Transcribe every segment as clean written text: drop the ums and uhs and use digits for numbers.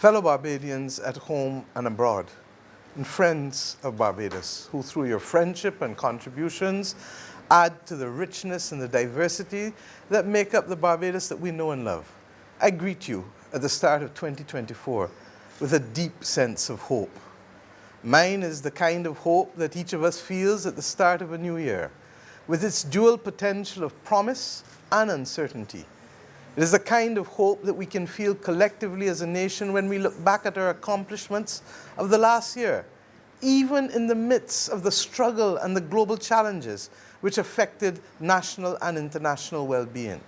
Fellow Barbadians at home and abroad, and friends of Barbados, who through your friendship and contributions add to the richness and the diversity that make up the Barbados that we know and love. I greet you at the start of 2024 with a deep sense of hope. Mine is the kind of hope that each of us feels at the start of a new year, with its dual potential of promise and uncertainty. It is the kind of hope that we can feel collectively as a nation when we look back at our accomplishments of the last year, even in the midst of the struggle and the global challenges which affected national and international well-being.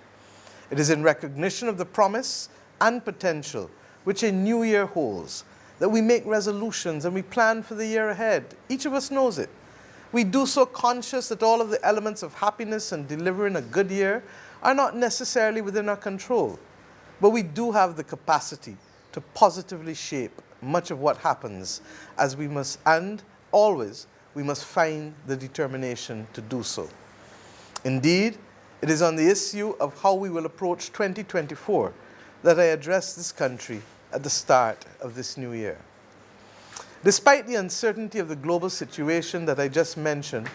It is in recognition of the promise and potential which a new year holds that we make resolutions and we plan for the year ahead. Each of us knows it. We do so conscious that all of the elements of happiness and delivering a good year are not necessarily within our control, but we do have the capacity to positively shape much of what happens as we must, and always, we must find the determination to do so. Indeed, it is on the issue of how we will approach 2024 that I address this country at the start of this new year. Despite the uncertainty of the global situation that I just mentioned,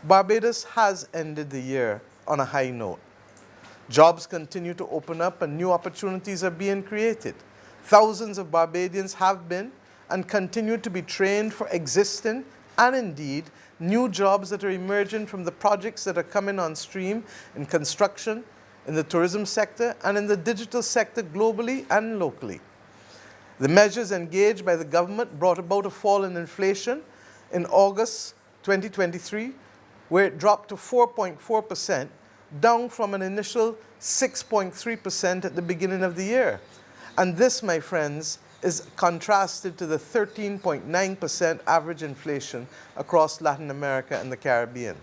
Barbados has ended the year on a high note. Jobs continue to open up and new opportunities are being created. Thousands of Barbadians have been and continue to be trained for existing and indeed new jobs that are emerging from the projects that are coming on stream in construction, in the tourism sector, and in the digital sector globally and locally. The measures engaged by the government brought about a fall in inflation in August 2023, where it dropped to 4.4%, down from an initial 6.3% at the beginning of the year. And this, my friends, is contrasted to the 13.9% average inflation across Latin America and the Caribbean.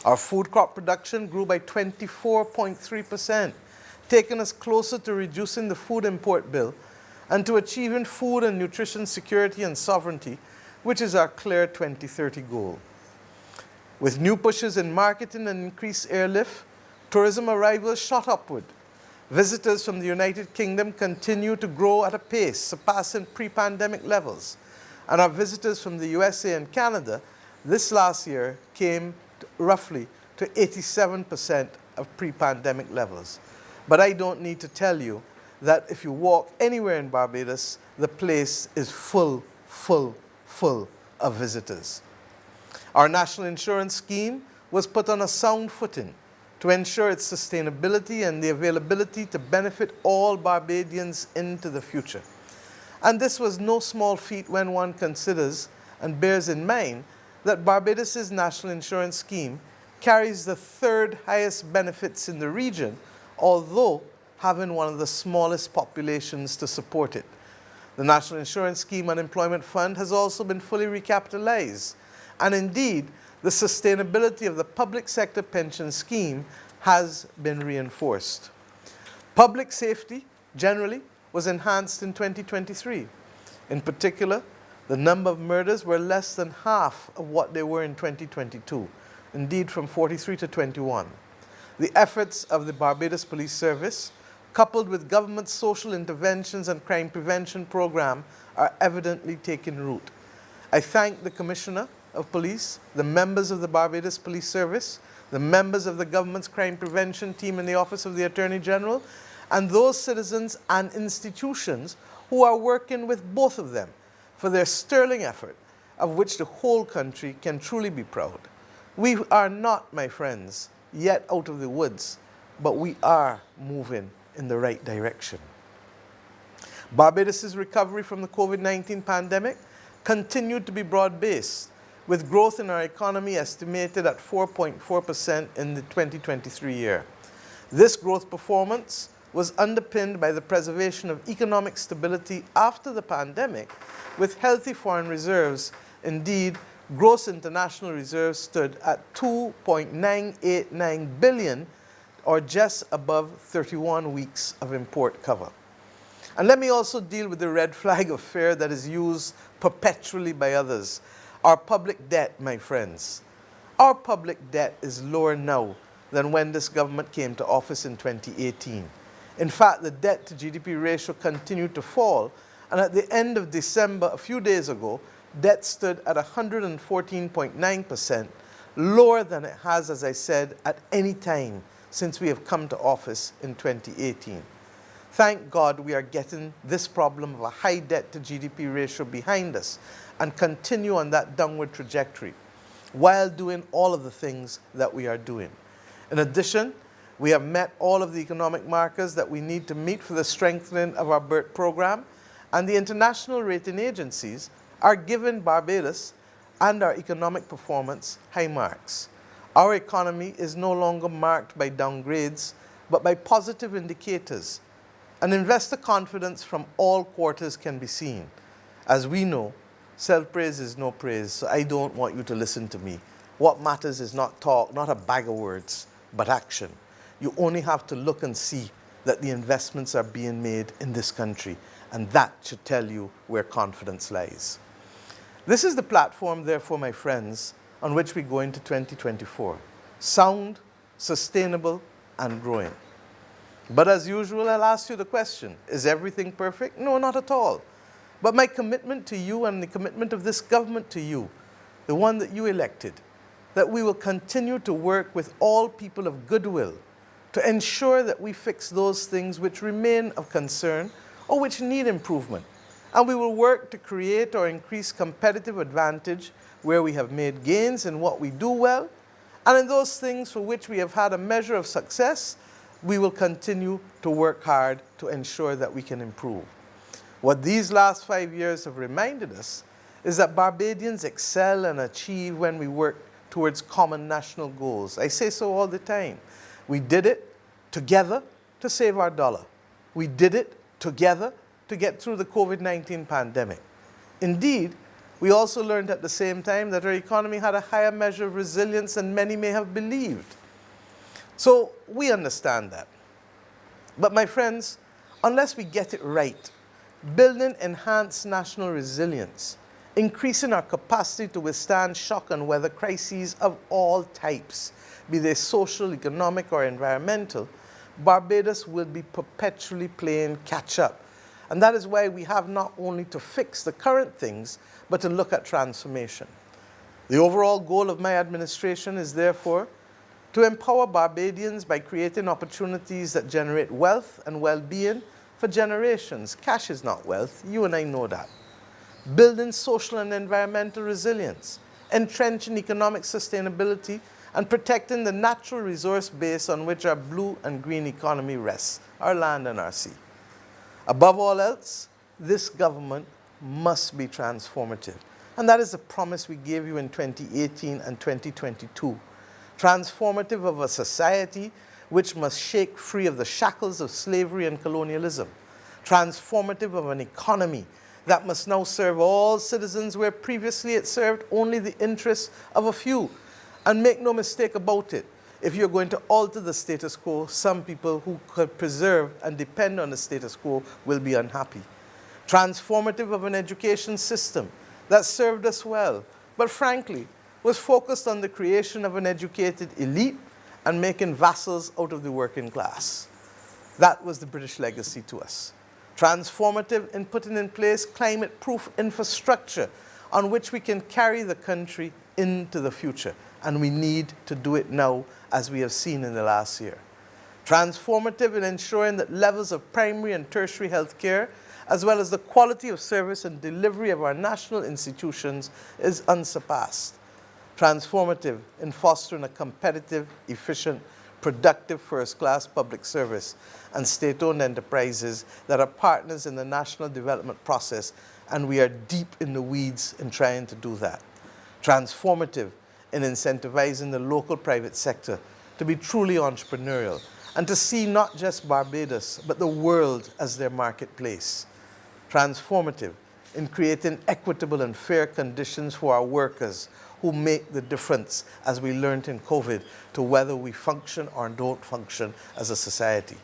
Our food crop production grew by 24.3%, taking us closer to reducing the food import bill and to achieving food and nutrition security and sovereignty, which is our clear 2030 goal. With new pushes in marketing and increased airlift, tourism arrivals shot upward. Visitors from the United Kingdom continue to grow at a pace surpassing pre-pandemic levels. And our visitors from the USA and Canada this last year came roughly to 87% of pre-pandemic levels. But I don't need to tell you that if you walk anywhere in Barbados, the place is full of visitors. Our national insurance scheme was put on a sound footing to ensure its sustainability and the availability to benefit all Barbadians into the future. And this was no small feat when one considers and bears in mind that Barbados' national insurance scheme carries the third highest benefits in the region, although having one of the smallest populations to support it. The National Insurance Scheme Unemployment Fund has also been fully recapitalized. And indeed, the sustainability of the public sector pension scheme has been reinforced. Public safety, generally, was enhanced in 2023. In particular, the number of murders were less than half of what they were in 2022, indeed from 43 to 21. The efforts of the Barbados Police Service, coupled with government social interventions and crime prevention program, are evidently taking root. I thank the Commissioner of Police, the members of the Barbados Police Service, the members of the government's crime prevention team in the Office of the Attorney General, and those citizens and institutions who are working with both of them for their sterling effort, of which the whole country can truly be proud. We are not, my friends, yet out of the woods, but we are moving in the right direction. Barbados' recovery from the COVID-19 pandemic continued to be broad-based, with growth in our economy estimated at 4.4% in the 2023 year. This growth performance was underpinned by the preservation of economic stability after the pandemic, with healthy foreign reserves. Indeed, gross international reserves stood at $2.989 billion, or just above 31 weeks of import cover. And let me also deal with the red flag of fear that is used perpetually by others. Our public debt, my friends. Our public debt is lower now than when this government came to office in 2018. In fact, the debt to GDP ratio continued to fall And at the end of December, a few days ago, debt stood at 114.9%, lower than it has, as I said, at any time since we have come to office in 2018. Thank God we are getting this problem of a high debt to GDP ratio behind us and continue on that downward trajectory while doing all of the things that we are doing. In addition, we have met all of the economic markers that we need to meet for the strengthening of our BERT program, and the international rating agencies are giving Barbados and our economic performance high marks. Our economy is no longer marked by downgrades, but by positive indicators. And investor confidence from all quarters can be seen. As we know, self-praise is no praise, so I don't want you to listen to me. What matters is not talk, not a bag of words, but action. You only have to look and see that the investments are being made in this country, and that should tell you where confidence lies. This is the platform, therefore, my friends, on which we go into 2024. Sound, sustainable, and growing. But as usual, I'll ask you the question, is everything perfect? No, not at all. But my commitment to you and the commitment of this government to you, the one that you elected, that we will continue to work with all people of goodwill to ensure that we fix those things which remain of concern or which need improvement. And we will work to create or increase competitive advantage where we have made gains in what we do well, and in those things for which we have had a measure of success, we will continue to work hard to ensure that we can improve. What these last 5 years have reminded us is that Barbadians excel and achieve when we work towards common national goals. I say so all the time. We did it together to save our dollar. We did it together to get through the COVID-19 pandemic. Indeed, we also learned at the same time that our economy had a higher measure of resilience than many may have believed. So we understand that. But my friends, unless we get it right, building enhanced national resilience, increasing our capacity to withstand shock and weather crises of all types, be they social, economic, or environmental, Barbados will be perpetually playing catch-up. And that is why we have not only to fix the current things, but to look at transformation. The overall goal of my administration is therefore to empower Barbadians by creating opportunities that generate wealth and well-being for generations. Cash is not wealth, you and I know that. Building social and environmental resilience, entrenching economic sustainability, and protecting the natural resource base on which our blue and green economy rests, our land and our sea. Above all else, this government must be transformative. And that is the promise we gave you in 2018 and 2022. Transformative of a society which must shake free of the shackles of slavery and colonialism. Transformative of an economy that must now serve all citizens where previously it served only the interests of a few. And make no mistake about it, if you're going to alter the status quo, some people who could preserve and depend on the status quo will be unhappy. Transformative of an education system that served us well, but frankly, was focused on the creation of an educated elite and making vassals out of the working class. That was the British legacy to us. Transformative in putting in place climate-proof infrastructure on which we can carry the country into the future. And we need to do it now, as we have seen in the last year. Transformative in ensuring that levels of primary and tertiary health care, as well as the quality of service and delivery of our national institutions, is unsurpassed. Transformative in fostering a competitive, efficient, productive first-class public service and state-owned enterprises that are partners in the national development process, and we are deep in the weeds in trying to do that. Transformative in incentivizing the local private sector to be truly entrepreneurial and to see not just Barbados, but the world as their marketplace. Transformative in creating equitable and fair conditions for our workers who make the difference, as we learned in COVID, to whether we function or don't function as a society.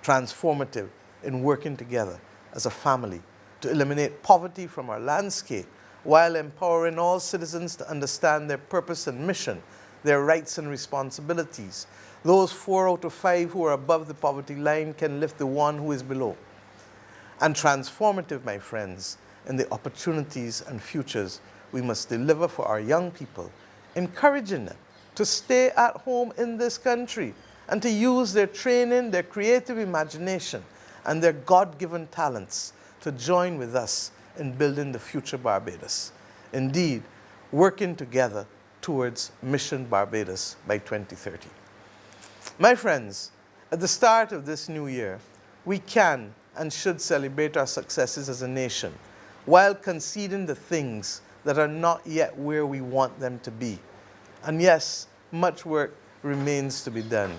Transformative in working together as a family to eliminate poverty from our landscape while empowering all citizens to understand their purpose and mission, their rights and responsibilities. Those 4 out of 5 who are above the poverty line can lift the one who is below. and transformative, my friends, in the opportunities and futures we must deliver for our young people, encouraging them to stay at home in this country and to use their training, their creative imagination, and their God-given talents to join with us in building the future Barbados. Indeed, working together towards Mission Barbados by 2030. My friends, at the start of this new year, we can and should celebrate our successes as a nation while conceding the things that are not yet where we want them to be. And yes, much work remains to be done.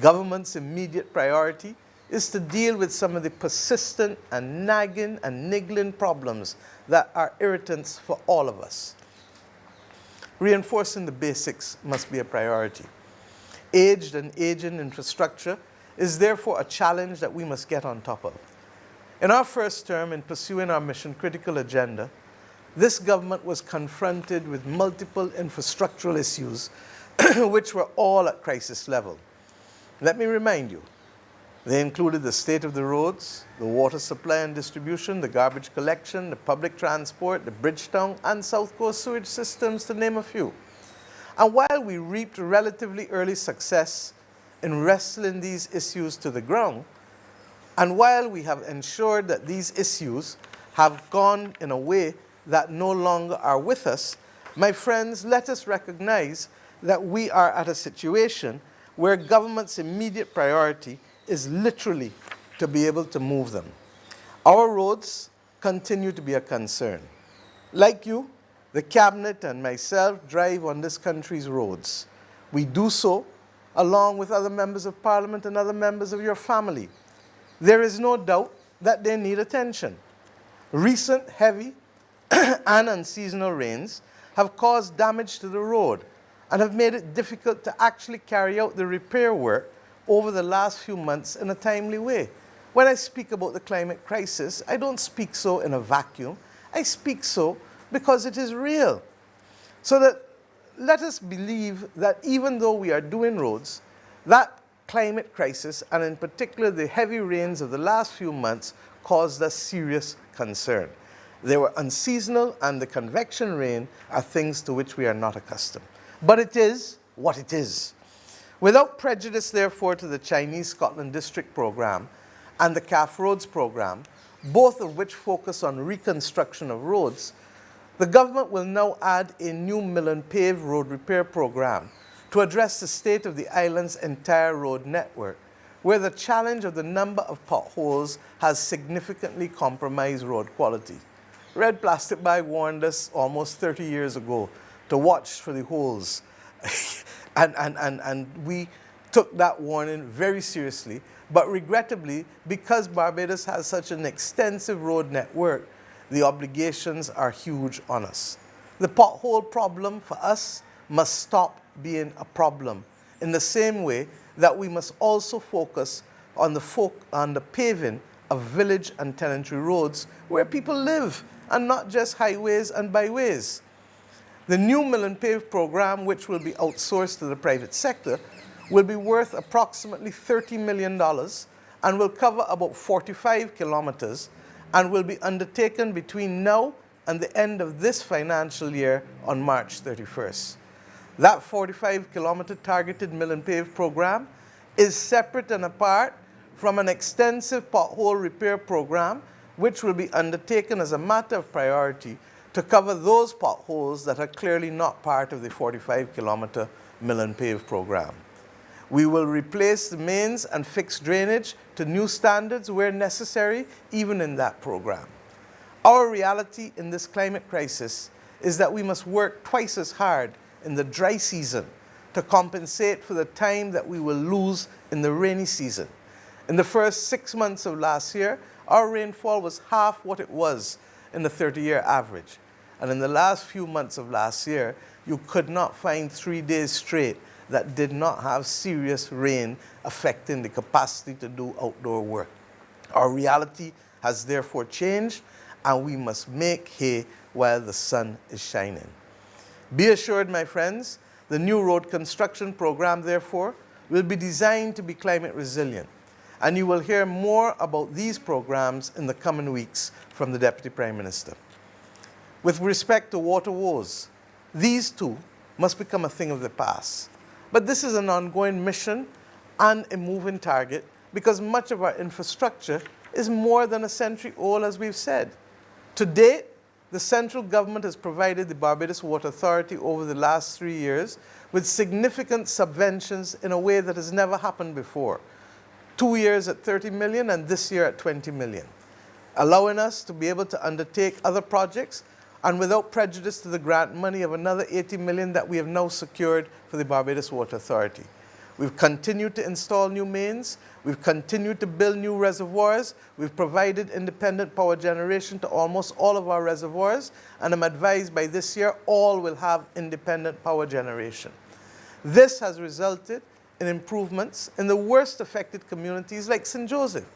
Government's immediate priority is to deal with some of the persistent and nagging and niggling problems that are irritants for all of us. Reinforcing the basics must be a priority. Aged and aging infrastructure is therefore a challenge that we must get on top of. In our first term, in pursuing our mission-critical agenda, this government was confronted with multiple infrastructural issues which were all at crisis level. Let me remind you, they included the state of the roads, the water supply and distribution, the garbage collection, the public transport, the Bridgetown and South Coast sewage systems, to name a few. And while we reaped relatively early success in wrestling these issues to the ground, and while we have ensured that these issues have gone in a way that no longer are with us, my friends, let us recognize that we are at a situation where government's immediate priority is literally to be able to move them. Our roads continue to be a concern. Like you, the Cabinet and myself drive on this country's roads. We do so along with other members of Parliament and other members of your family. There is no doubt that they need attention. Recent heavy and unseasonal rains have caused damage to the road and have made it difficult to actually carry out the repair work over the last few months in a timely way. When I speak about the climate crisis, I don't speak so in a vacuum. I speak so because it is real. So that let us believe that even though we are doing roads, that climate crisis, and in particular the heavy rains of the last few months, caused us serious concern. They were unseasonal, and the convection rain are things to which we are not accustomed. But it is what it is. Without prejudice, therefore, to the Chinese Scotland District Programme and the CAF Roads Programme, both of which focus on reconstruction of roads, the government will now add a new mill and pave road repair programme to address the state of the island's entire road network, where the challenge of the number of potholes has significantly compromised road quality. Red Plastic Bag warned us almost 30 years ago to watch for the holes. and we took that warning very seriously. But regrettably, because Barbados has such an extensive road network, the obligations are huge on us. The pothole problem for us must stop being a problem, in the same way that we must also focus on the paving of village and tenantry roads where people live, and not just highways and byways. The new mill and pave program, which will be outsourced to the private sector, will be worth approximately $30 million and will cover about 45 kilometers and will be undertaken between now and the end of this financial year on March 31st. That 45-kilometer targeted mill and pave program is separate and apart from an extensive pothole repair program which will be undertaken as a matter of priority to cover those potholes that are clearly not part of the 45-kilometer mill and pave program. We will replace the mains and fix drainage to new standards where necessary, even in that program. Our reality in this climate crisis is that we must work twice as hard in the dry season to compensate for the time that we will lose in the rainy season. In the first 6 months of last year, our rainfall was half what it was in the 30-year average. And in the last few months of last year, you could not find 3 days straight that did not have serious rain affecting the capacity to do outdoor work. Our reality has therefore changed, and we must make hay while the sun is shining. Be assured, my friends, the new road construction program, therefore, will be designed to be climate resilient And you will hear more about these programs in the coming weeks from the Deputy Prime Minister. With respect to water woes, these too must become a thing of the past. But this is an ongoing mission and a moving target because much of our infrastructure is more than a century old, as we've said. To date, the central government has provided the Barbados Water Authority over the last 3 years with significant subventions in a way that has never happened before. 2 years at 30 million and this year at 20 million, allowing us to be able to undertake other projects and without prejudice to the grant money of another 80 million that we have now secured for the Barbados Water Authority. We've continued to install new mains, we've continued to build new reservoirs, we've provided independent power generation to almost all of our reservoirs, and I'm advised by this year all will have independent power generation. This has resulted in improvements in the worst affected communities like St. Joseph.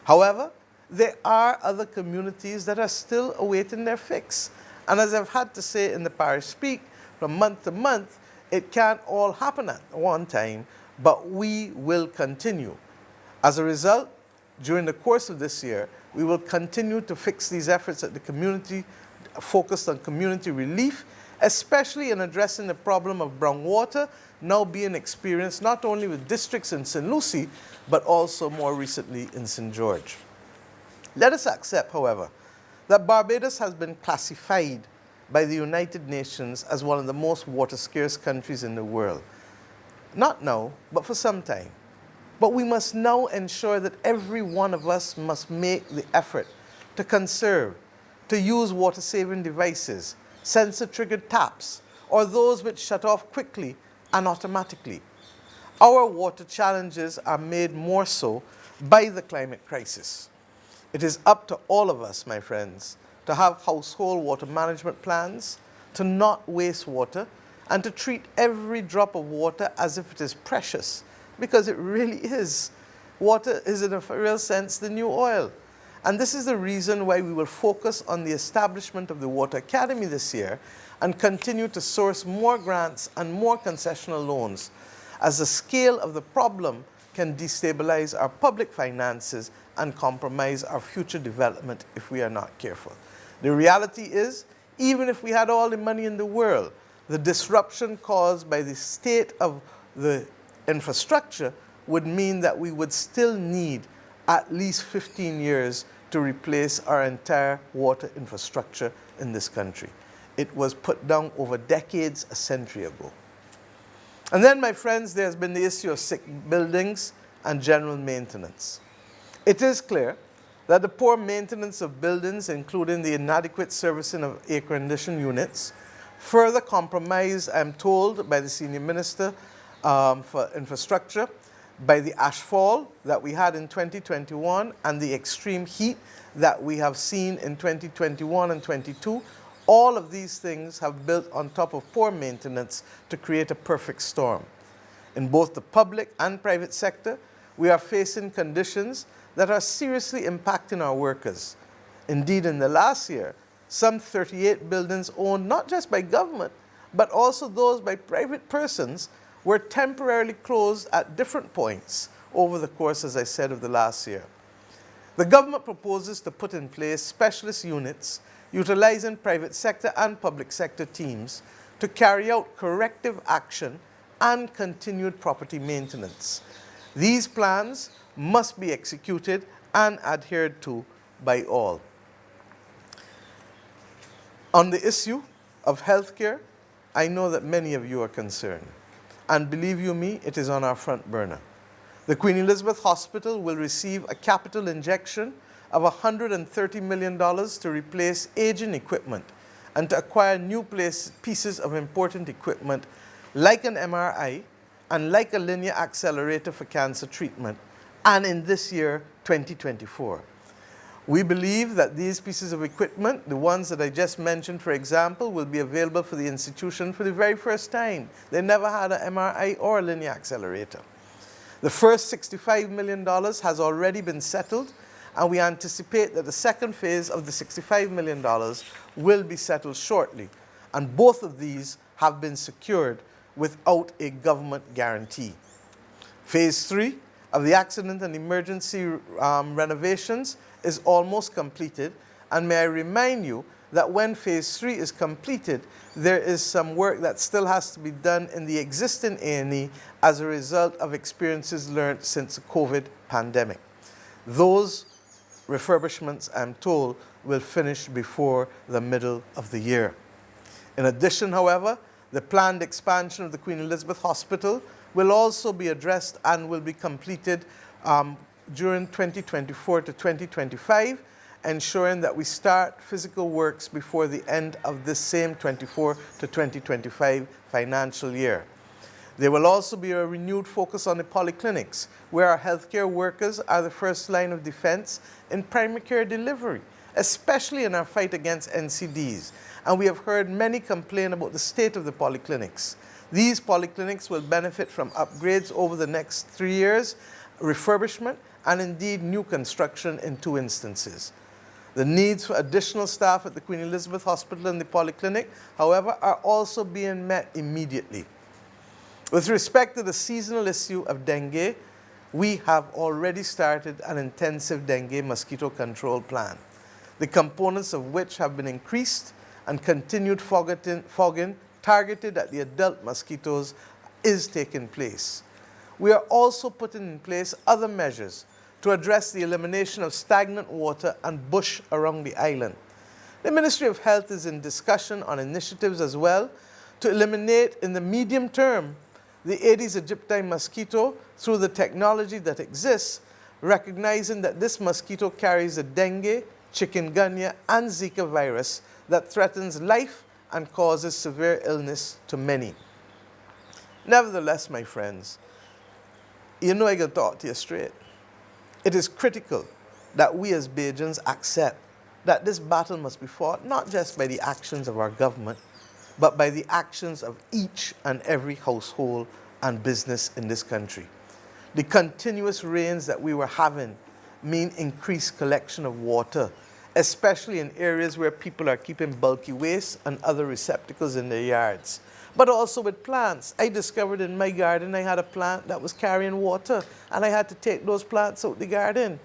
However, there are other communities that are still awaiting their fix. And as I've had to say in the parish speak, from month to month, it can't all happen at one time, but we will continue. As a result, during the course of this year, we will continue to fix these efforts at the community, focused on community relief, especially in addressing the problem of brown water now being experienced not only with districts in St. Lucie, but also more recently in St. George. Let us accept, however, that Barbados has been classified by the United Nations as one of the most water-scarce countries in the world. Not now, but for some time. But we must now ensure that every one of us must make the effort to conserve, to use water-saving devices, sensor-triggered taps, or those which shut off quickly and automatically. Our water challenges are made more so by the climate crisis. It is up to all of us, my friends, to have household water management plans, to not waste water, and to treat every drop of water as if it is precious, because it really is. Water is, in a real sense, the new oil. And this is the reason why we will focus on the establishment of the Water Academy this year and continue to source more grants and more concessional loans, as the scale of the problem can destabilize our public finances and compromise our future development if we are not careful. The reality is, even if we had all the money in the world, the disruption caused by the state of the infrastructure would mean that we would still need at least 15 years to replace our entire water infrastructure in this country. It was put down over decades, a century ago. And then, my friends, there's been the issue of sick buildings and general maintenance. It is clear that the poor maintenance of buildings, including the inadequate servicing of air conditioning units, further compromised, I'm told, by the Senior Minister for Infrastructure, by the ashfall that we had in 2021 and the extreme heat that we have seen in 2021 and 22. All of these things have built on top of poor maintenance to create a perfect storm. In both the public and private sector, we are facing conditions that are seriously impacting our workers. Indeed, in the last year, some 38 buildings owned not just by government, but also those by private persons were temporarily closed at different points over the course, as I said, of the last year. The government proposes to put in place specialist units utilizing private sector and public sector teams to carry out corrective action and continued property maintenance. These plans must be executed and adhered to by all. On the issue of healthcare, I know that many of you are concerned. And believe you me, it is on our front burner. The Queen Elizabeth Hospital will receive a capital injection of $130 million to replace aging equipment and to acquire new pieces of important equipment like an MRI and like a linear accelerator for cancer treatment, and in this year, 2024. We believe that these pieces of equipment, the ones that I just mentioned, for example, will be available for the institution for the very first time. They never had an MRI or a linear accelerator. The first $65 million has already been settled, and we anticipate that the second phase of the $65 million will be settled shortly. And both of these have been secured without a government guarantee. Phase 3 of the accident and emergency renovations is almost completed, and may I remind you that when phase 3 is completed, there is some work that still has to be done in the existing A&E as a result of experiences learned since the COVID pandemic. Those refurbishments, I'm told, will finish before the middle of the year. In addition, however, the planned expansion of the Queen Elizabeth Hospital will also be addressed and will be completed during 2024 to 2025, ensuring that we start physical works before the end of this same 24 to 2025 financial year. There will also be a renewed focus on the polyclinics, where our healthcare workers are the first line of defense in primary care delivery, especially in our fight against NCDs. And we have heard many complain about the state of the polyclinics. These polyclinics will benefit from upgrades over the next 3 years, refurbishment, and indeed new construction in 2 instances. The needs for additional staff at the Queen Elizabeth Hospital and the polyclinic, however, are also being met immediately. With respect to the seasonal issue of dengue, we have already started an intensive dengue mosquito control plan, the components of which have been increased, and continued fogging targeted at the adult mosquitoes is taking place. We are also putting in place other measures to address the elimination of stagnant water and bush around the island. The Ministry of Health is in discussion on initiatives as well to eliminate in the medium term the Aedes aegypti mosquito through the technology that exists, recognizing that this mosquito carries the dengue, chikungunya, and Zika virus that threatens life and causes severe illness to many. Nevertheless, my friends, you know I can talk to you straight. It is critical that we as Bajans accept that this battle must be fought not just by the actions of our government, but by the actions of each and every household and business in this country. The continuous rains that we were having mean increased collection of water, especially in areas where people are keeping bulky waste and other receptacles in their yards. But also with plants. I discovered in my garden I had a plant that was carrying water, and I had to take those plants out the garden.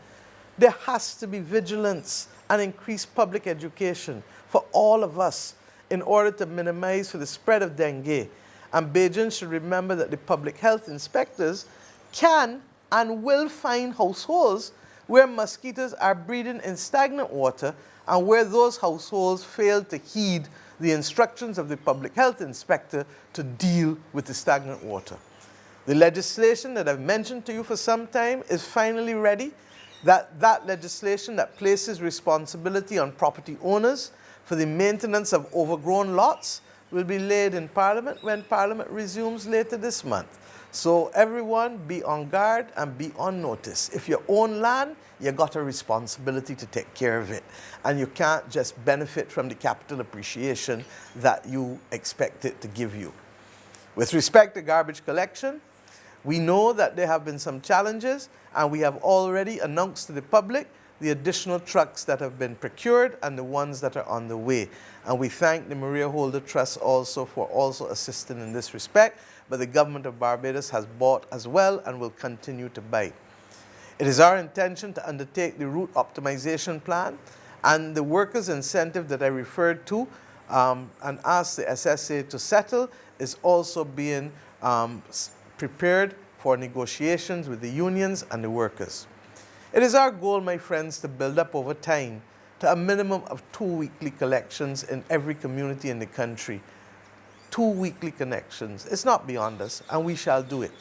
There has to be vigilance and increased public education for all of us in order to minimize for the spread of dengue. And Bajans should remember that the public health inspectors can and will find households where mosquitoes are breeding in stagnant water and where those households fail to heed the instructions of the public health inspector to deal with the stagnant water. The legislation that I've mentioned to you for some time is finally ready. That legislation that places responsibility on property owners for the maintenance of overgrown lots will be laid in Parliament when Parliament resumes later this month. So everyone be on guard and be on notice. If you own land, you got a responsibility to take care of it. And you can't just benefit from the capital appreciation that you expect it to give you. With respect to garbage collection, we know that there have been some challenges, and we have already announced to the public the additional trucks that have been procured and the ones that are on the way. And we thank the Maria Holder Trust also for also assisting in this respect, but the government of Barbados has bought as well and will continue to buy. It is our intention to undertake the route optimization plan, and the workers' incentive that I referred to and asked the SSA to settle is also being prepared for negotiations with the unions and the workers. It is our goal, my friends, to build up over time to a minimum of 2 weekly collections in every community in the country. 2 weekly connections. It's not beyond us, and we shall do it.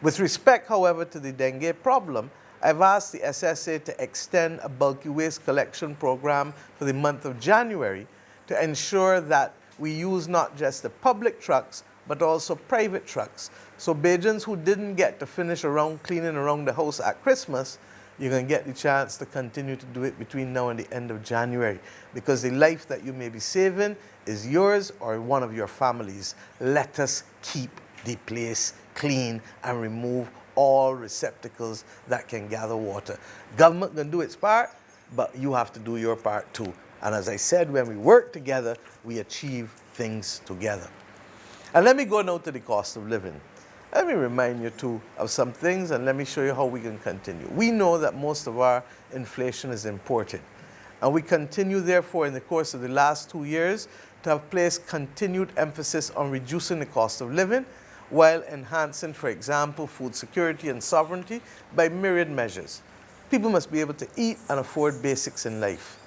With respect, however, to the dengue problem, I've asked the SSA to extend a bulky waste collection program for the month of January to ensure that we use not just the public trucks, but also private trucks. So Bajans who didn't get to finish cleaning around the house at Christmas, you're going to get the chance to continue to do it between now and the end of January, because the life that you may be saving is yours or one of your families. Let us keep the place clean and remove all receptacles that can gather water. Government can do its part, but you have to do your part too. And as I said, when we work together, we achieve things together. And let me go now to the cost of living. Let me remind you too of some things, and let me show you how we can continue. We know that most of our inflation is imported, and we continue therefore in the course of the last 2 years to have placed continued emphasis on reducing the cost of living while enhancing, for example, food security and sovereignty by myriad measures. People must be able to eat and afford basics in life.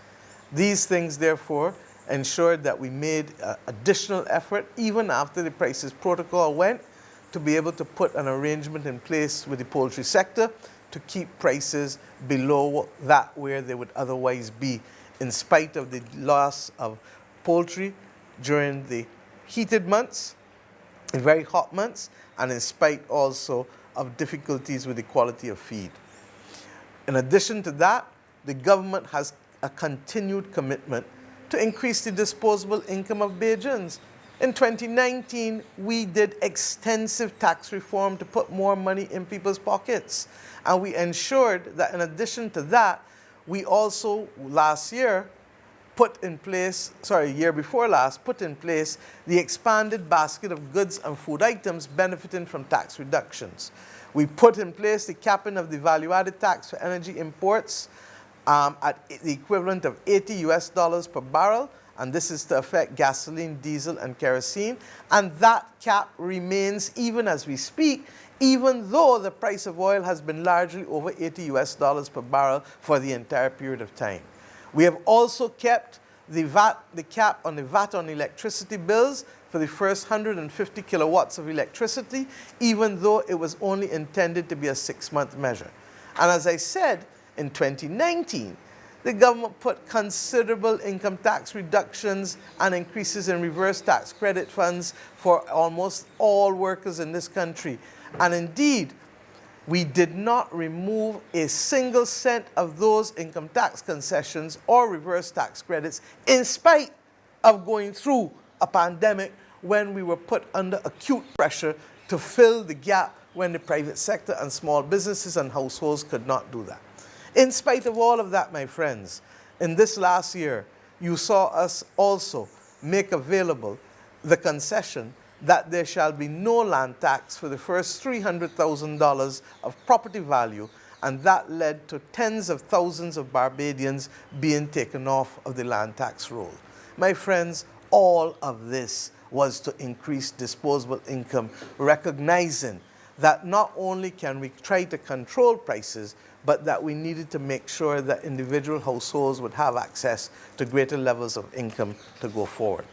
These things, therefore, ensured that we made additional effort, even after the prices protocol went, to be able to put an arrangement in place with the poultry sector to keep prices below that where they would otherwise be, in spite of the loss of poultry during the heated months, the very hot months, and in spite also of difficulties with the quality of feed. In addition to that, the government has a continued commitment to increase the disposable income of Bajans. In 2019, we did extensive tax reform to put more money in people's pockets. And we ensured that in addition to that, we also last year year before last, put in place the expanded basket of goods and food items benefiting from tax reductions. We put in place the capping of the value-added tax for energy imports at the equivalent of $80 per barrel, and this is to affect gasoline, diesel, and kerosene. And that cap remains even as we speak, even though the price of oil has been largely over $80 per barrel for the entire period of time. We have also kept the cap on the VAT on electricity bills for the first 150 kilowatts of electricity, even though it was only intended to be a 6-month measure. And as I said, in 2019, the government put considerable income tax reductions and increases in reverse tax credit funds for almost all workers in this country. And indeed, we did not remove a single cent of those income tax concessions or reverse tax credits, in spite of going through a pandemic when we were put under acute pressure to fill the gap when the private sector and small businesses and households could not do that. In spite of all of that, my friends, in this last year, you saw us also make available the concession that there shall be no land tax for the first $300,000 of property value, and that led to tens of thousands of Barbadians being taken off of the land tax roll. My friends, all of this was to increase disposable income, recognizing that not only can we try to control prices, but that we needed to make sure that individual households would have access to greater levels of income to go forward.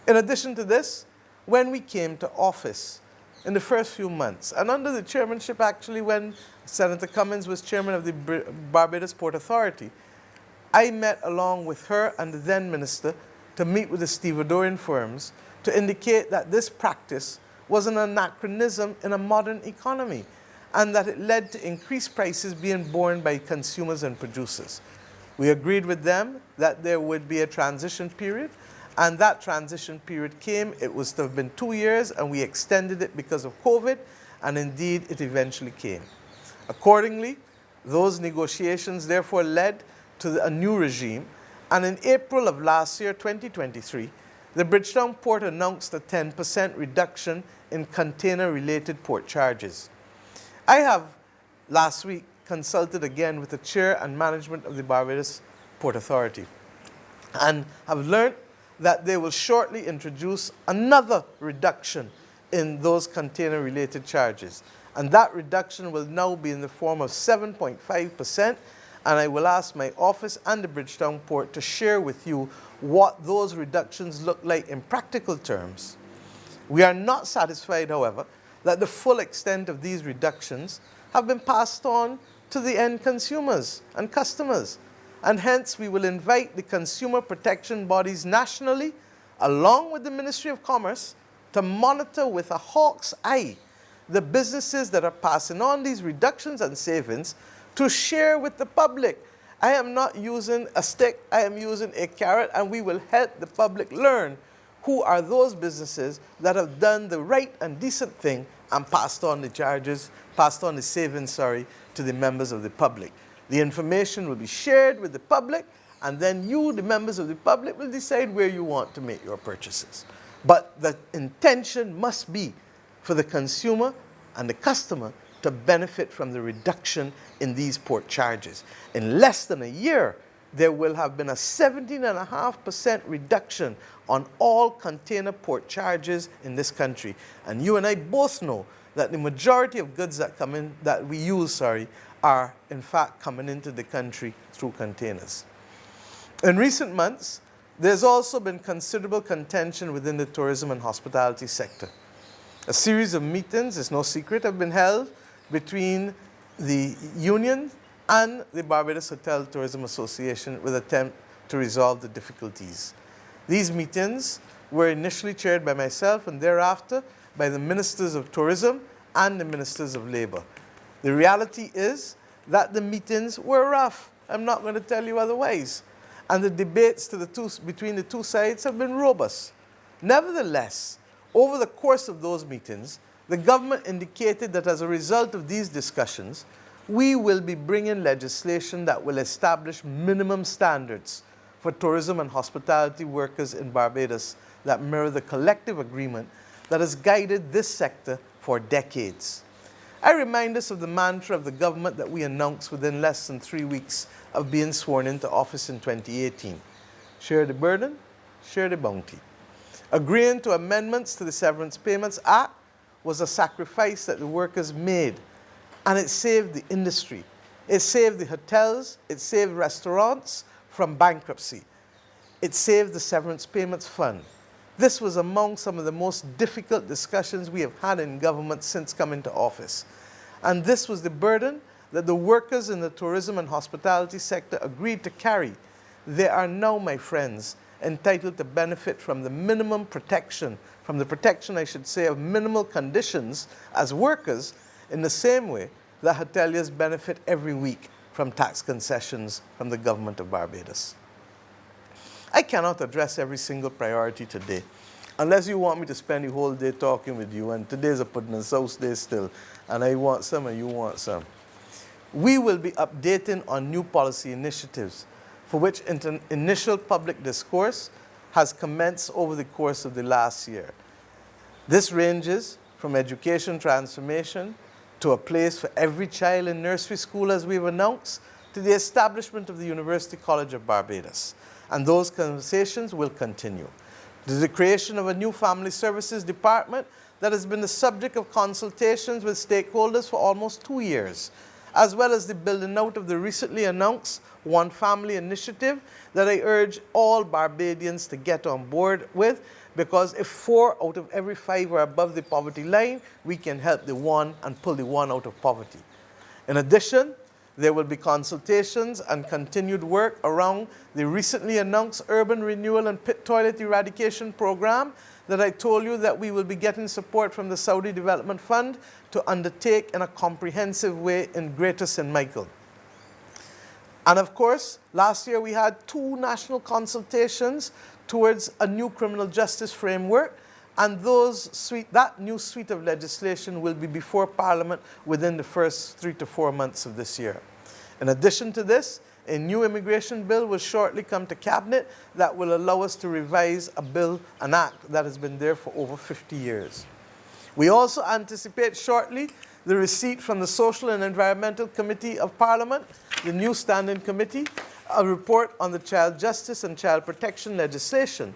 In addition to this, when we came to office in the first few months, and under the chairmanship actually when Senator Cummins was chairman of the Barbados Port Authority, I met along with her and the then minister to meet with the stevedoring firms to indicate that this practice was an anachronism in a modern economy and that it led to increased prices being borne by consumers and producers. We agreed with them that there would be a transition period, and that transition period came. It was to have been 2 years, and we extended it because of COVID, and indeed it eventually came. Accordingly, those negotiations therefore led to a new regime, and in April of last year, 2023, the Bridgetown Port announced a 10% reduction in container-related port charges. I have last week consulted again with the chair and management of the Barbados Port Authority and have learned that they will shortly introduce another reduction in those container-related charges. And that reduction will now be in the form of 7.5%, and I will ask my office and the Bridgetown Port to share with you what those reductions look like in practical terms. We are not satisfied, however, that the full extent of these reductions have been passed on to the end consumers and customers. And hence, we will invite the consumer protection bodies nationally, along with the Ministry of Commerce, to monitor with a hawk's eye the businesses that are passing on these reductions and savings to share with the public. I am not using a stick, I am using a carrot, and we will help the public learn who are those businesses that have done the right and decent thing and passed on the savings, to the members of the public. The information will be shared with the public, and then you, the members of the public, will decide where you want to make your purchases. But the intention must be for the consumer and the customer to benefit from the reduction in these port charges. In less than a year, there will have been a 17.5% reduction on all container port charges in this country. And you and I both know that the majority of goods that come in, that we use, are in fact coming into the country through containers. In recent months, there's also been considerable contention within the tourism and hospitality sector. A series of meetings, it's no secret, have been held between the union and the Barbados Hotel Tourism Association with attempt to resolve the difficulties. These meetings were initially chaired by myself and thereafter by the Ministers of Tourism and the Ministers of Labor. The reality is that the meetings were rough. I'm not going to tell you otherwise. And the debates between the two sides have been robust. Nevertheless, over the course of those meetings, the government indicated that as a result of these discussions, we will be bringing legislation that will establish minimum standards for tourism and hospitality workers in Barbados that mirror the collective agreement that has guided this sector for decades. I remind us of the mantra of the government that we announced within less than 3 weeks of being sworn into office in 2018. Share the burden, share the bounty. Agreeing to amendments to the Severance Payments Act was a sacrifice that the workers made, and it saved the industry. It saved the hotels, it saved restaurants from bankruptcy. It saved the Severance Payments Fund. This was among some of the most difficult discussions we have had in government since coming to office. And this was the burden that the workers in the tourism and hospitality sector agreed to carry. They are now, my friends, entitled to benefit from the minimum protection, from the protection, I should say, of minimal conditions as workers, in the same way that hoteliers benefit every week from tax concessions from the government of Barbados. I cannot address every single priority today, unless you want me to spend the whole day talking with you, and today's a pudding and sauce day still, and I want some and you want some. We will be updating on new policy initiatives for which initial public discourse has commenced over the course of the last year. This ranges from education transformation to a place for every child in nursery school, as we've announced, to the establishment of the University College of Barbados. And those conversations will continue. There's the creation of a new family services department that has been the subject of consultations with stakeholders for almost 2 years, as well as the building out of the recently announced One Family initiative that I urge all Barbadians to get on board with, because if 4 out of every 5 are above the poverty line, we can help the one and pull the one out of poverty. In addition, there will be consultations and continued work around the recently announced urban renewal and pit toilet eradication program that I told you that we will be getting support from the Saudi Development Fund to undertake in a comprehensive way in Greater St. Michael. And of course, last year we had 2 national consultations towards a new criminal justice framework, and that new suite of legislation will be before Parliament within the first 3 to 4 months of this year. In addition to this, a new immigration bill will shortly come to Cabinet that will allow us to revise an act that has been there for over 50 years. We also anticipate shortly the receipt from the Social and Environmental Committee of Parliament, the new standing committee, a report on the child justice and child protection legislation.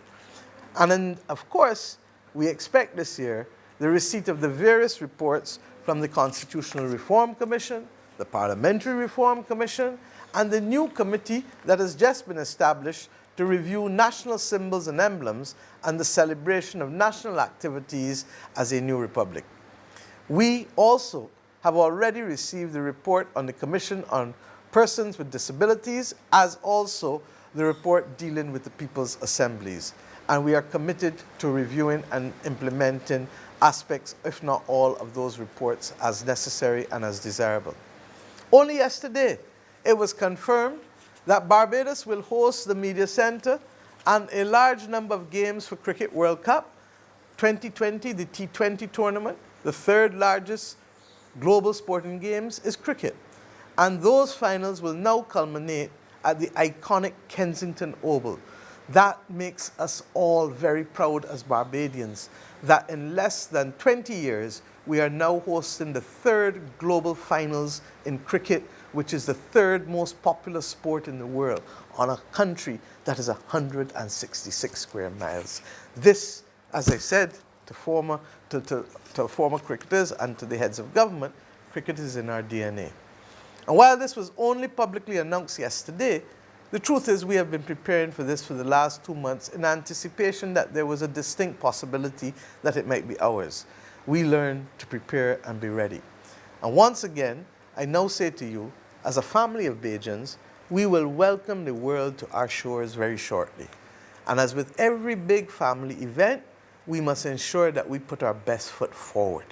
And then, of course, we expect this year the receipt of the various reports from the Constitutional Reform Commission, the Parliamentary Reform Commission, and the new committee that has just been established to review national symbols and emblems and the celebration of national activities as a new republic. We also have already received the report on the Commission on Persons with Disabilities, as also the report dealing with the People's Assemblies. And we are committed to reviewing and implementing aspects, if not all, of those reports as necessary and as desirable. Only yesterday, it was confirmed that Barbados will host the Media Center and a large number of games for Cricket World Cup 2020, the T20 tournament. The 3rd largest global sporting games is cricket. And those finals will now culminate at the iconic Kensington Oval. That makes us all very proud as Barbadians that in less than 20 years, we are now hosting the third global finals in cricket, which is the third most popular sport in the world, on a country that is 166 square miles. This, as I said to former cricketers and to the heads of government, cricket is in our DNA. And while this was only publicly announced yesterday, the truth is we have been preparing for this for the last 2 months in anticipation that there was a distinct possibility that it might be ours. We learned to prepare and be ready. And once again, I now say to you, as a family of Bajans, we will welcome the world to our shores very shortly. And as with every big family event, we must ensure that we put our best foot forward.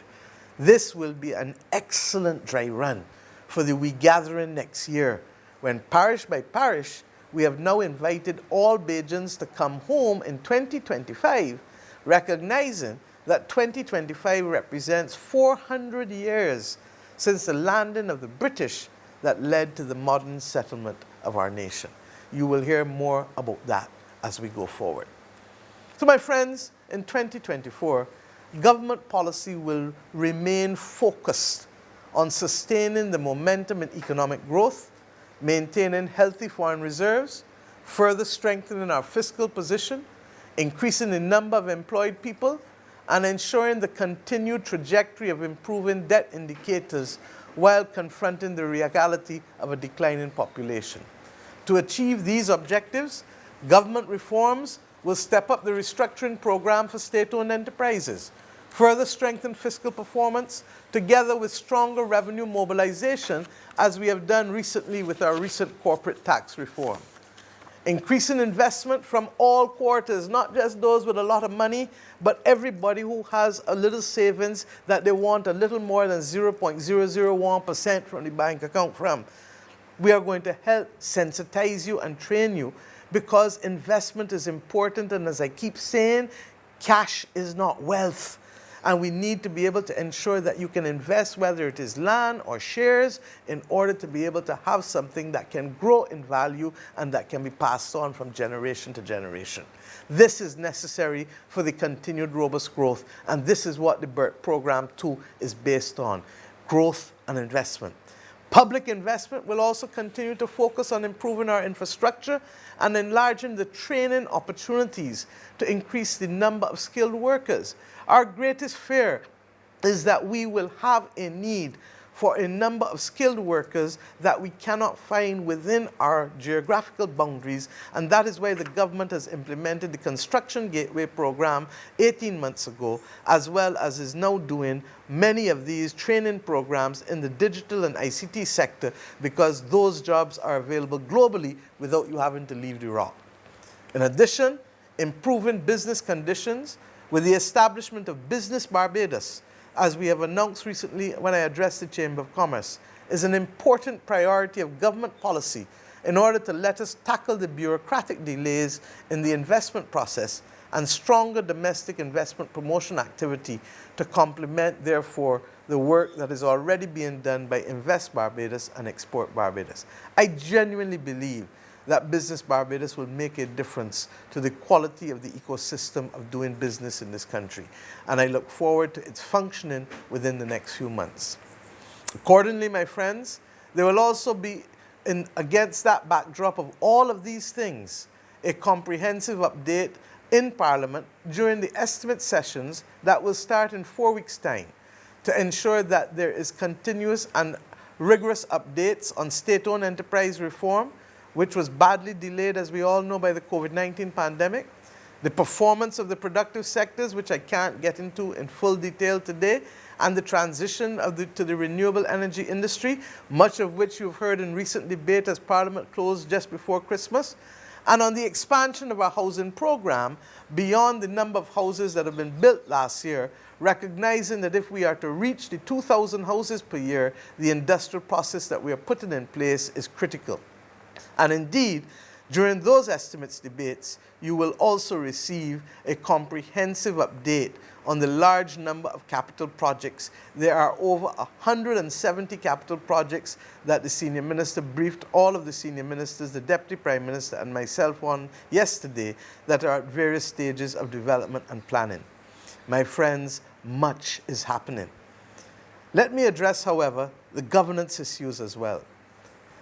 This will be an excellent dry run for the We Gathering next year, when parish by parish, we have now invited all Bajans to come home in 2025, recognizing that 2025 represents 400 years since the landing of the British that led to the modern settlement of our nation. You will hear more about that as we go forward. So my friends, in 2024, government policy will remain focused on sustaining the momentum in economic growth, maintaining healthy foreign reserves, further strengthening our fiscal position, increasing the number of employed people, and ensuring the continued trajectory of improving debt indicators while confronting the reality of a declining population. To achieve these objectives, government reforms will step up the restructuring program for state-owned enterprises, further strengthen fiscal performance, together with stronger revenue mobilization, as we have done recently with our recent corporate tax reform. Increasing investment from all quarters, not just those with a lot of money, but everybody who has a little savings that they want a little more than 0.001% from the bank account from. We are going to help sensitize you and train you, because investment is important, and as I keep saying, cash is not wealth. And we need to be able to ensure that you can invest, whether it is land or shares, in order to be able to have something that can grow in value and that can be passed on from generation to generation. This is necessary for the continued robust growth, and this is what the BERT program too is based on: growth and investment. Public investment will also continue to focus on improving our infrastructure and enlarging the training opportunities to increase the number of skilled workers. Our greatest fear is that we will have a need for a number of skilled workers that we cannot find within our geographical boundaries, and that is why the government has implemented the Construction Gateway program 18 months ago, as well as is now doing many of these training programs in the digital and ICT sector, because those jobs are available globally without you having to leave the rock. In addition, improving business conditions with the establishment of Business Barbados, as we have announced recently when I addressed the Chamber of Commerce, is an important priority of government policy in order to let us tackle the bureaucratic delays in the investment process and stronger domestic investment promotion activity to complement, therefore, the work that is already being done by Invest Barbados and Export Barbados. I genuinely believe that Business Barbados will make a difference to the quality of the ecosystem of doing business in this country, and I look forward to its functioning within the next few months. Accordingly, my friends, there will also be, against that backdrop of all of these things, a comprehensive update in Parliament during the estimate sessions that will start in 4 weeks' time, to ensure that there is continuous and rigorous updates on state-owned enterprise reform, which was badly delayed, as we all know, by the COVID-19 pandemic, the performance of the productive sectors, which I can't get into in full detail today, and the transition to the renewable energy industry, much of which you've heard in recent debate as Parliament closed just before Christmas, and on the expansion of our housing program beyond the number of houses that have been built last year, recognizing that if we are to reach the 2,000 houses per year, the industrial process that we are putting in place is critical. And indeed, During those estimates debates, you will also receive a comprehensive update on the large number of capital projects. There are over 170 capital projects that the senior minister briefed all of the senior ministers, the deputy prime minister and myself on yesterday, that are at various stages of development and planning. My friends, much is happening. Let me address, however, the governance issues as well.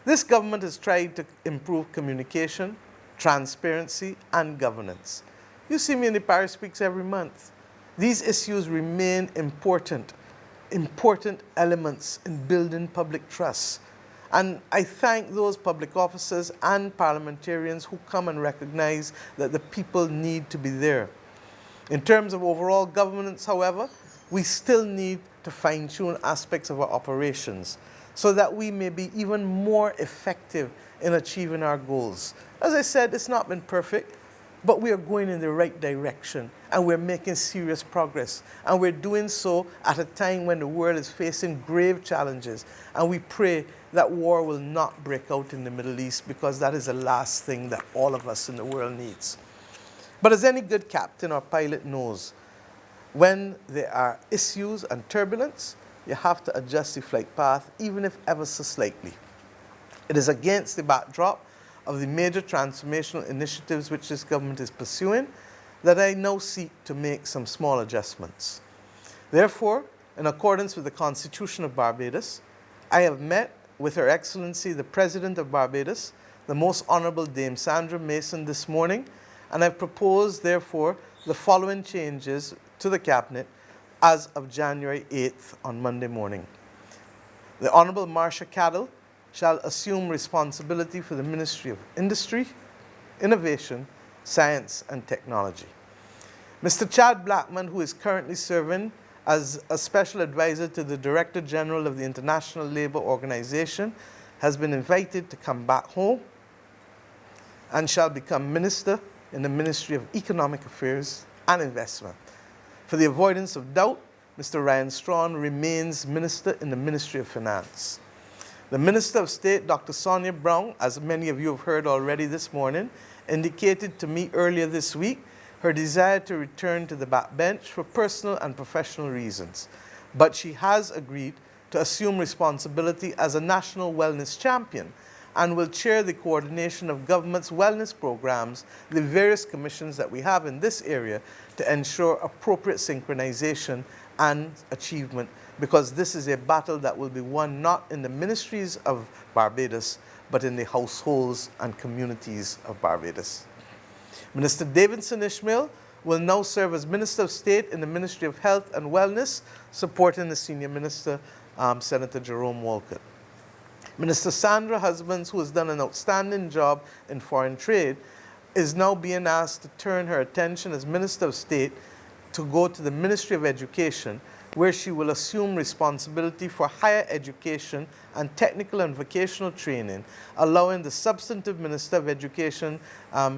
This government has tried to improve communication, transparency, and governance. You see me in the Parish Speaks every month. These issues remain important elements in building public trust. And I thank those public officers and parliamentarians who come and recognize that the people need to be there. In terms of overall governance, however, we still need to fine-tune aspects of our operations so that we may be even more effective in achieving our goals. As I said, it's not been perfect, but we are going in the right direction and we're making serious progress. And we're doing so at a time when the world is facing grave challenges. And we pray that war will not break out in the Middle East, because that is the last thing that all of us in the world needs. But as any good captain or pilot knows, when there are issues and turbulence, you have to adjust the flight path, even if ever so slightly. It is against the backdrop of the major transformational initiatives which this government is pursuing that I now seek to make some small adjustments. Therefore, in accordance with the Constitution of Barbados, I have met with Her Excellency the President of Barbados, the Most Honourable Dame Sandra Mason, this morning, and I've proposed, therefore, the following changes to the Cabinet as of January 8th on Monday morning. The Honourable Marcia Cadell shall assume responsibility for the Ministry of Industry, Innovation, Science and Technology. Mr. Chad Blackman, who is currently serving as a special advisor to the Director General of the International Labour Organization, has been invited to come back home and shall become Minister in the Ministry of Economic Affairs and Investment. For the avoidance of doubt, Mr. Ryan Strawn remains Minister in the Ministry of Finance. The Minister of State, Dr. Sonia Brown, as many of you have heard already this morning, indicated to me earlier this week her desire to return to the backbench for personal and professional reasons. But she has agreed to assume responsibility as a national wellness champion and will chair the coordination of government's wellness programs, the various commissions that we have in this area, to ensure appropriate synchronization and achievement, because this is a battle that will be won not in the ministries of Barbados, but in the households and communities of Barbados. Minister Davidson Ishmael will now serve as Minister of State in the Ministry of Health and Wellness, supporting the Senior Minister, Senator Jerome Walcott. Minister Sandra Husbands, who has done an outstanding job in foreign trade, is now being asked to turn her attention as Minister of State to go to the Ministry of Education, where she will assume responsibility for higher education and technical and vocational training, allowing the substantive Minister of Education,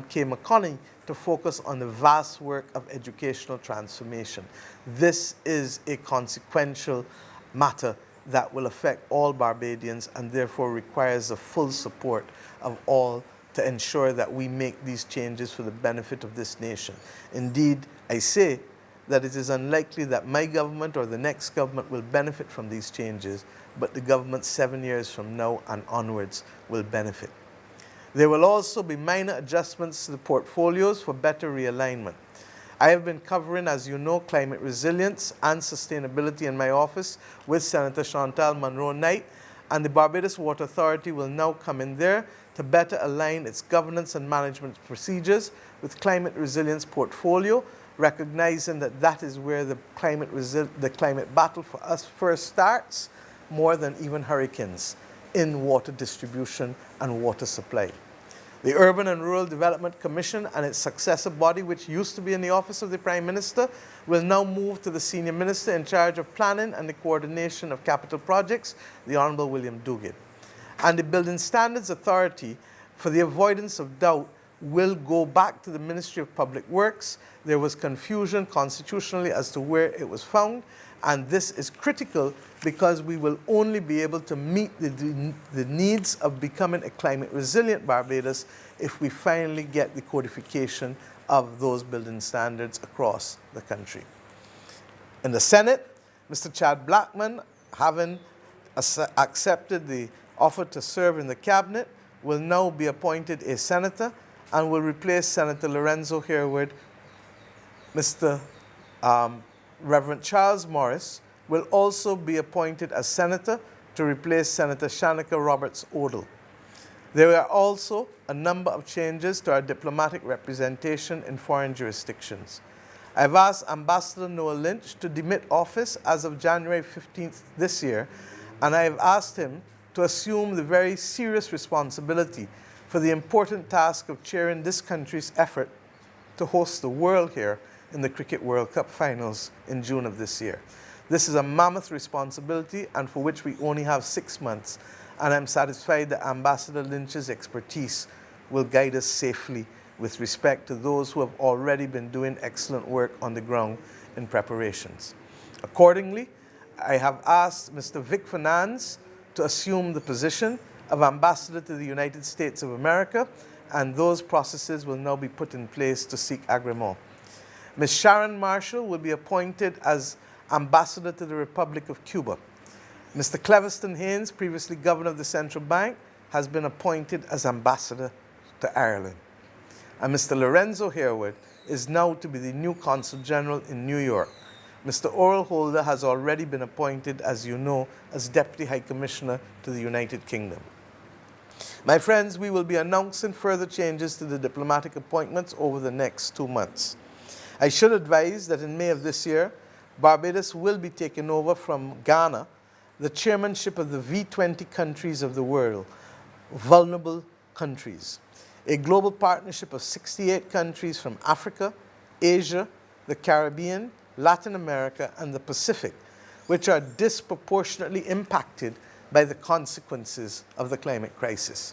Kay McConney, to focus on the vast work of educational transformation. This is a consequential matter that will affect all Barbadians and therefore requires the full support of all to ensure that we make these changes for the benefit of this nation. Indeed, I say that it is unlikely that my government or the next government will benefit from these changes, but the government 7 years from now and onwards will benefit. There will also be minor adjustments to the portfolios for better realignment. I have been covering, as you know, climate resilience and sustainability in my office with Senator Chantal Munro-Knight, and the Barbados Water Authority will now come in there to better align its governance and management procedures with climate resilience portfolio, recognizing that that is where the climate battle for us first starts, more than even hurricanes, in water distribution and water supply. The Urban and Rural Development Commission and its successor body, which used to be in the Office of the Prime Minister, will now move to the Senior Minister in charge of planning and the coordination of capital projects, the Honourable William Duguid. And the Building Standards Authority, for the avoidance of doubt, will go back to the Ministry of Public Works. There was confusion constitutionally as to where it was found, And this is critical because we will only be able to meet the needs of becoming a climate resilient Barbados if we finally get the codification of those building standards across the country. In the Senate, Mr. Chad Blackman, having accepted the offer to serve in the cabinet, will now be appointed a senator and will replace Senator Lorenzo Harewood. Mr. Reverend Charles Morris will also be appointed as senator to replace Senator Shanika Roberts-Odle. There are also a number of changes to our diplomatic representation in foreign jurisdictions. I've asked Ambassador Noah Lynch to demit office as of January 15th this year, and I have asked him to assume the very serious responsibility for the important task of chairing this country's effort to host the world here in the Cricket World Cup finals in June of this year. This is a mammoth responsibility and for which we only have 6 months, and I'm satisfied that Ambassador Lynch's expertise will guide us safely with respect to those who have already been doing excellent work on the ground in preparations. Accordingly, I have asked Mr. Vic Fernandes to assume the position of Ambassador to the United States of America, and those processes will now be put in place to seek agreement. Ms. Sharon Marshall will be appointed as Ambassador to the Republic of Cuba. Mr. Cleviston Haynes, previously Governor of the Central Bank, has been appointed as Ambassador to Ireland. And Mr. Lorenzo Harewood is now to be the new Consul General in New York. Mr. Oral Holder has already been appointed, as you know, as Deputy High Commissioner to the United Kingdom. My friends, we will be announcing further changes to the diplomatic appointments over the next 2 months. I should advise that in May of this year, Barbados will be taking over from Ghana the chairmanship of the V20 countries of the world, vulnerable countries, a global partnership of 68 countries from Africa, Asia, the Caribbean, Latin America, and the Pacific, which are disproportionately impacted by the consequences of the climate crisis.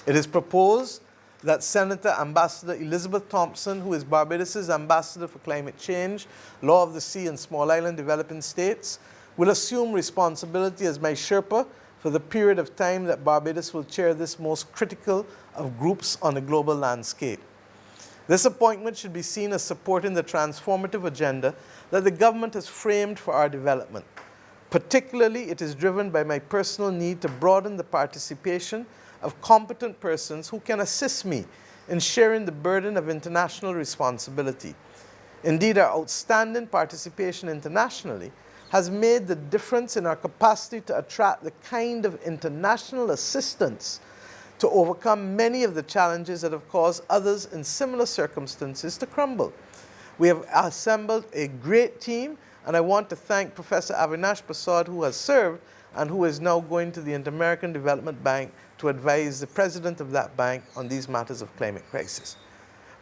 It is proposed that Senator Ambassador Elizabeth Thompson, who is Barbados's Ambassador for Climate Change, Law of the Sea and Small Island Developing States, will assume responsibility as my Sherpa for the period of time that Barbados will chair this most critical of groups on the global landscape. This appointment should be seen as supporting the transformative agenda that the government has framed for our development. Particularly, it is driven by my personal need to broaden the participation of competent persons who can assist me in sharing the burden of international responsibility. Indeed, our outstanding participation internationally has made the difference in our capacity to attract the kind of international assistance to overcome many of the challenges that have caused others in similar circumstances to crumble. We have assembled a great team, and I want to thank Professor Avinash Prasad, who has served and who is now going to the Inter-American Development Bank to advise the president of that bank on these matters of climate crisis.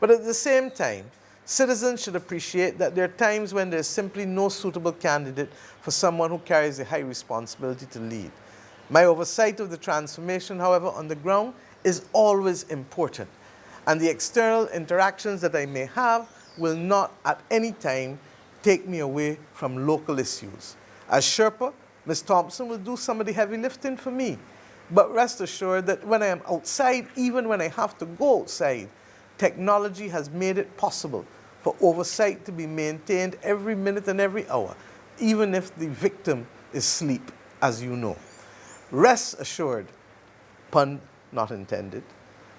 But at the same time, citizens should appreciate that there are times when there is simply no suitable candidate for someone who carries a high responsibility to lead. My oversight of the transformation, however, on the ground is always important, and the external interactions that I may have will not at any time take me away from local issues. As Sherpa, Ms. Thompson will do some of the heavy lifting for me, but rest assured that when I am outside, even when I have to go outside, technology has made it possible for oversight to be maintained every minute and every hour, even if the victim is asleep, as you know. Rest assured, pun not intended,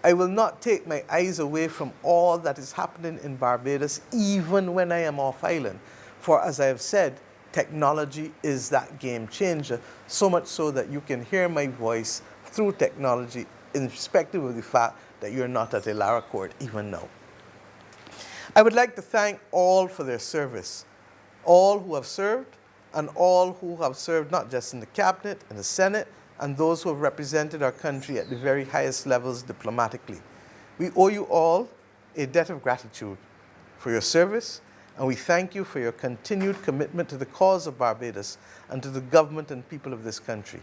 I will not take my eyes away from all that is happening in Barbados, even when I am off island. For as I have said, technology is that game changer, so much so that you can hear my voice through technology, irrespective of the fact that you're not at a Lara court even now. I would like to thank all for their service, all who have served, and all who have served not just in the cabinet, in the Senate, and those who have represented our country at the very highest levels diplomatically. We owe you all a debt of gratitude for your service, and we thank you for your continued commitment to the cause of Barbados and to the government and people of this country.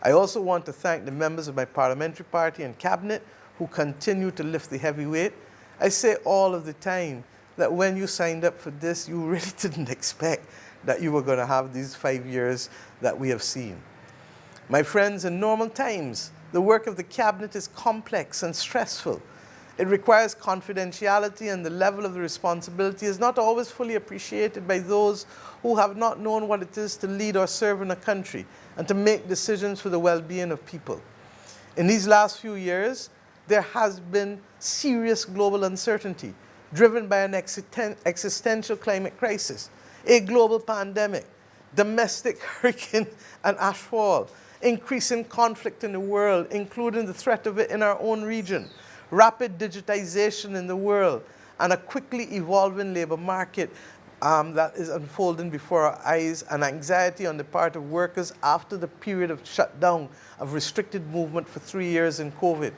I also want to thank the members of my parliamentary party and cabinet who continue to lift the heavy weight. I say all of the time that when you signed up for this, you really didn't expect that you were going to have these 5 years that we have seen. My friends, in normal times, the work of the cabinet is complex and stressful. It requires confidentiality, and the level of the responsibility is not always fully appreciated by those who have not known what it is to lead or serve in a country and to make decisions for the well-being of people. In these last few years, there has been serious global uncertainty driven by an existential climate crisis, a global pandemic, domestic hurricane and ashfall, increasing conflict in the world, including the threat of it in our own region, rapid digitization in the world, and a quickly evolving labor market that is unfolding before our eyes, and anxiety on the part of workers after the period of shutdown of restricted movement for 3 years in COVID.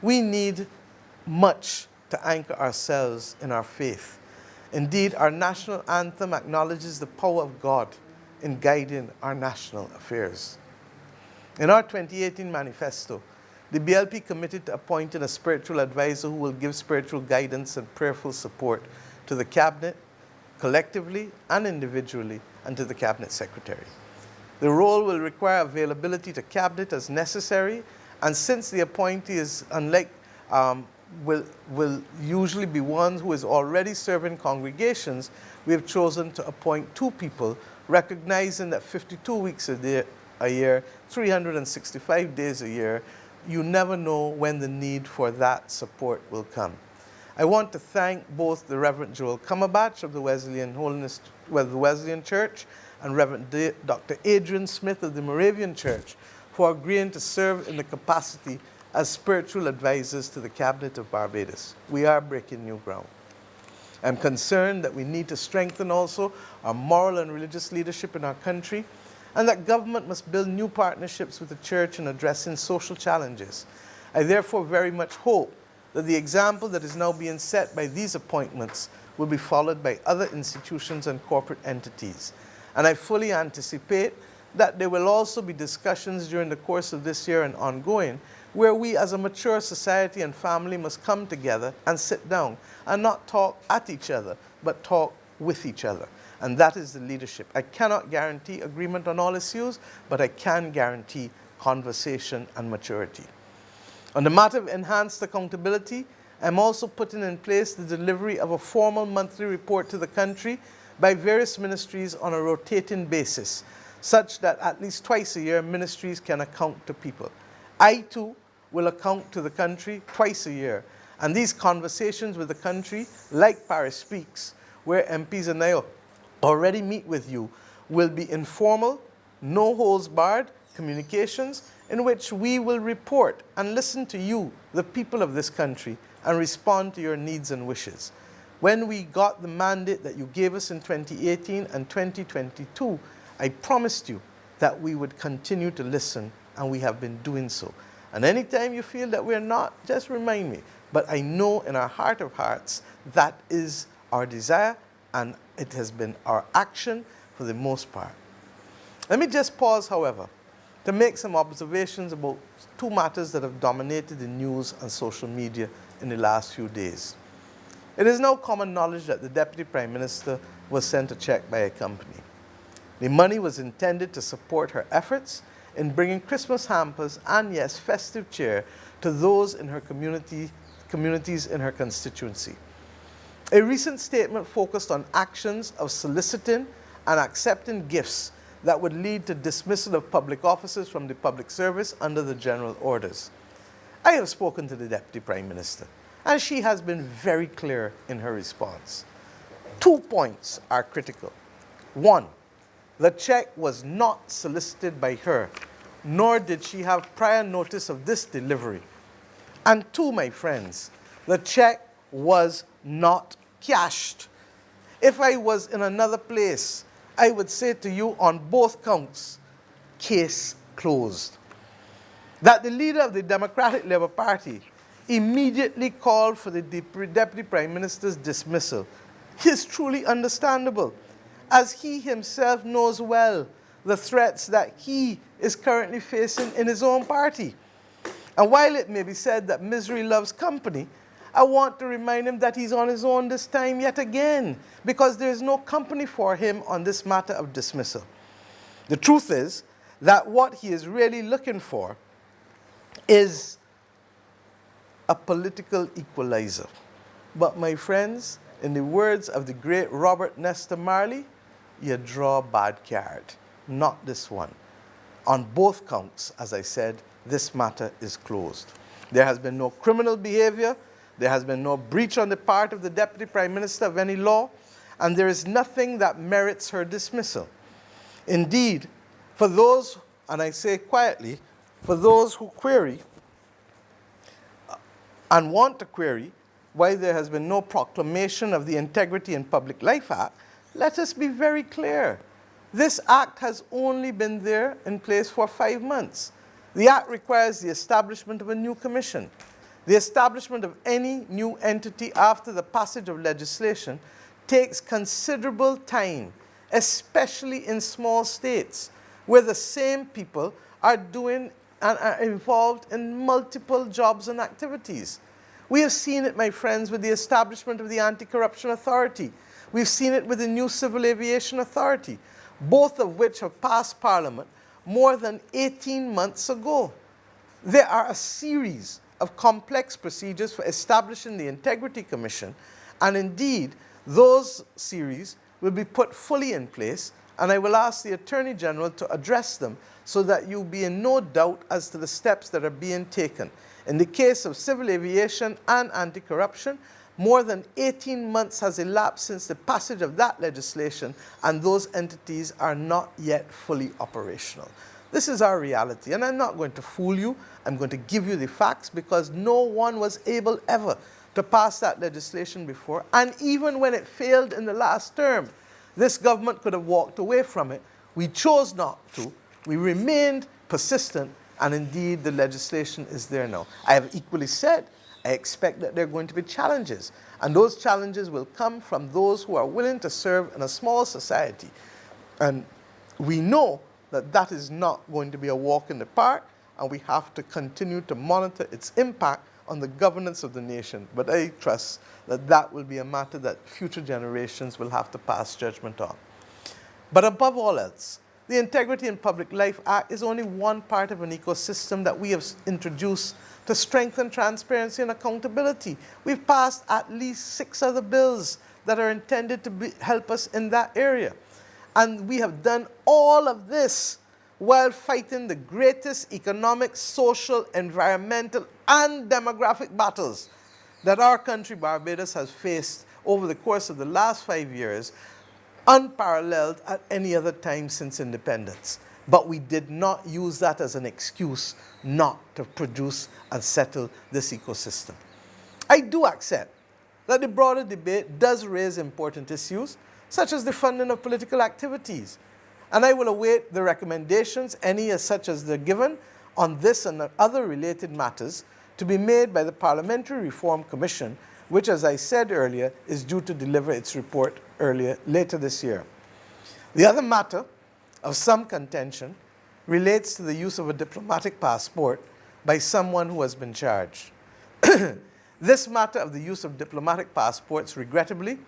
We need much to anchor ourselves in our faith. Indeed, our national anthem acknowledges the power of God in guiding our national affairs. In our 2018 manifesto, the BLP committed to appointing a spiritual advisor who will give spiritual guidance and prayerful support to the cabinet, collectively and individually, and to the cabinet secretary. The role will require availability to cabinet as necessary, and since the appointee is will usually be one who is already serving congregations, we have chosen to appoint 2 people, recognizing that 52 weeks a year, 365 days a year, you never know when the need for that support will come. I want to thank both the Reverend Joel Cumberbatch of the Wesleyan Church and Reverend Dr. Adrian Smith of the Moravian Church for agreeing to serve in the capacity as spiritual advisors to the Cabinet of Barbados. We are breaking new ground. I'm concerned that we need to strengthen also our moral and religious leadership in our country, and that government must build new partnerships with the church in addressing social challenges. I therefore very much hope that the example that is now being set by these appointments will be followed by other institutions and corporate entities. And I fully anticipate that there will also be discussions during the course of this year and ongoing where we as a mature society and family must come together and sit down and not talk at each other, but talk with each other. And that is the leadership. I cannot guarantee agreement on all issues, but I can guarantee conversation and maturity. On the matter of enhanced accountability, I'm also putting in place the delivery of a formal monthly report to the country by various ministries on a rotating basis, such that at least twice a year ministries can account to people. I too will account to the country twice a year, and these conversations with the country, like Paris Speaks, where MPs and I already meet with you, will be informal, no holds barred communications in which we will report and listen to you, the people of this country, and respond to your needs and wishes. When we got the mandate that you gave us in 2018 and 2022, I promised you that we would continue to listen, and we have been doing so. And anytime you feel that we're not, just remind me. But I know in our heart of hearts that is our desire, and it has been our action for the most part. Let me just pause, however, to make some observations about 2 matters that have dominated the news and social media in the last few days. It is now common knowledge that the Deputy Prime Minister was sent a check by a company. The money was intended to support her efforts in bringing Christmas hampers and, yes, festive cheer to those in her communities in her constituency. A recent statement focused on actions of soliciting and accepting gifts that would lead to dismissal of public officers from the public service under the general orders. I have spoken to the Deputy Prime Minister, and she has been very clear in her response. 2 points are critical. 1, the check was not solicited by her, nor did she have prior notice of this delivery. And 2, my friends, the check was not cashed. If I was in another place, I would say to you on both counts, case closed. That the leader of the Democratic Labour Party immediately called for the Deputy Prime Minister's dismissal is truly understandable, as he himself knows well the threats that he is currently facing in his own party. And while it may be said that misery loves company, I want to remind him that he's on his own this time yet again, because there is no company for him on this matter of dismissal. The truth is that what he is really looking for is a political equalizer. But my friends, in the words of the great Robert Nesta Marley, you draw a bad card, not this one. On both counts, as I said, this matter is closed. There has been no criminal behavior, there has been no breach on the part of the Deputy Prime Minister of any law, and there is nothing that merits her dismissal. Indeed, for those, and I say quietly, for those who query and want to query why there has been no proclamation of the Integrity in Public Life Act, let us be very clear. This act has only been there in place for 5 months. The act requires the establishment of a new commission. The establishment of any new entity after the passage of legislation takes considerable time, especially in small states, where the same people are doing and are involved in multiple jobs and activities. We have seen it, my friends, with the establishment of the Anti-Corruption Authority. We've seen it with the new Civil Aviation Authority, both of which have passed Parliament more than 18 months ago. There are a series of complex procedures for establishing the Integrity Commission, and indeed, those series will be put fully in place, and I will ask the Attorney General to address them so that you'll be in no doubt as to the steps that are being taken. In the case of civil aviation and anti-corruption, more than 18 months has elapsed since the passage of that legislation, and those entities are not yet fully operational. This is our reality, and I'm not going to fool you. I'm going to give you the facts, because no one was able ever to pass that legislation before, and even when it failed in the last term, this government could have walked away from it. We chose not to. We remained persistent, and indeed the legislation is there now. I have equally said I expect that there are going to be challenges, and those challenges will come from those who are willing to serve in a small society. And we know that that is not going to be a walk in the park, and we have to continue to monitor its impact on the governance of the nation. But I trust that that will be a matter that future generations will have to pass judgment on. But above all else, the Integrity in Public Life Act is only one part of an ecosystem that we have introduced to strengthen transparency and accountability. We've passed at least 6 other bills that are intended to help us in that area. And we have done all of this while fighting the greatest economic, social, environmental, and demographic battles that our country, Barbados, has faced over the course of the last 5 years, unparalleled at any other time since independence. But we did not use that as an excuse not to produce and settle this ecosystem. I do accept that the broader debate does raise important issues, such as the funding of political activities. And I will await the recommendations, any as such as they're given, on this and other related matters to be made by the Parliamentary Reform Commission, which, as I said earlier, is due to deliver its report later this year. The other matter of some contention relates to the use of a diplomatic passport by someone who has been charged. This matter of the use of diplomatic passports, regrettably,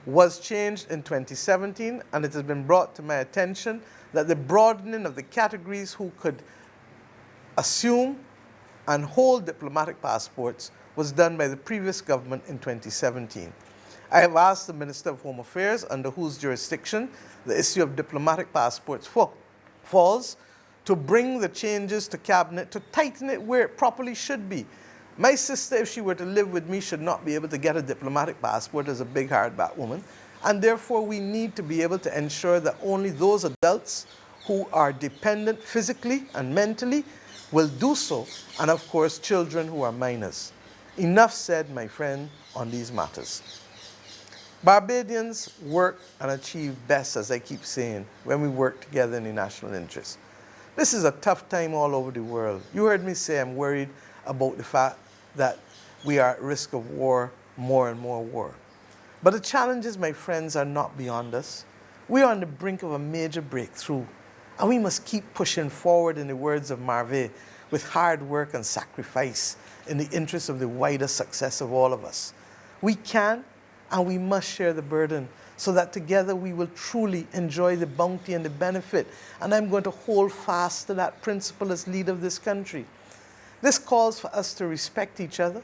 was changed in 2017, and it has been brought to my attention that the broadening of the categories who could assume and hold diplomatic passports was done by the previous government in 2017. I have asked the Minister of Home Affairs, under whose jurisdiction the issue of diplomatic passports falls, to bring the changes to Cabinet to tighten it where it properly should be. My sister, if she were to live with me, should not be able to get a diplomatic passport as a big hardback woman, and therefore we need to be able to ensure that only those adults who are dependent physically and mentally will do so, and of course children who are minors. Enough said, my friend, on these matters. Barbadians work and achieve best, as I keep saying, when we work together in the national interest. This is a tough time all over the world. You heard me say I'm worried about the fact that we are at risk of war, more and more war. But the challenges, my friends, are not beyond us. We are on the brink of a major breakthrough, and we must keep pushing forward, in the words of Marvey. with hard work and sacrifice in the interest of the wider success of all of us. We can and we must share the burden so that together we will truly enjoy the bounty and the benefit. And I'm going to hold fast to that principle as leader of this country. This calls for us to respect each other,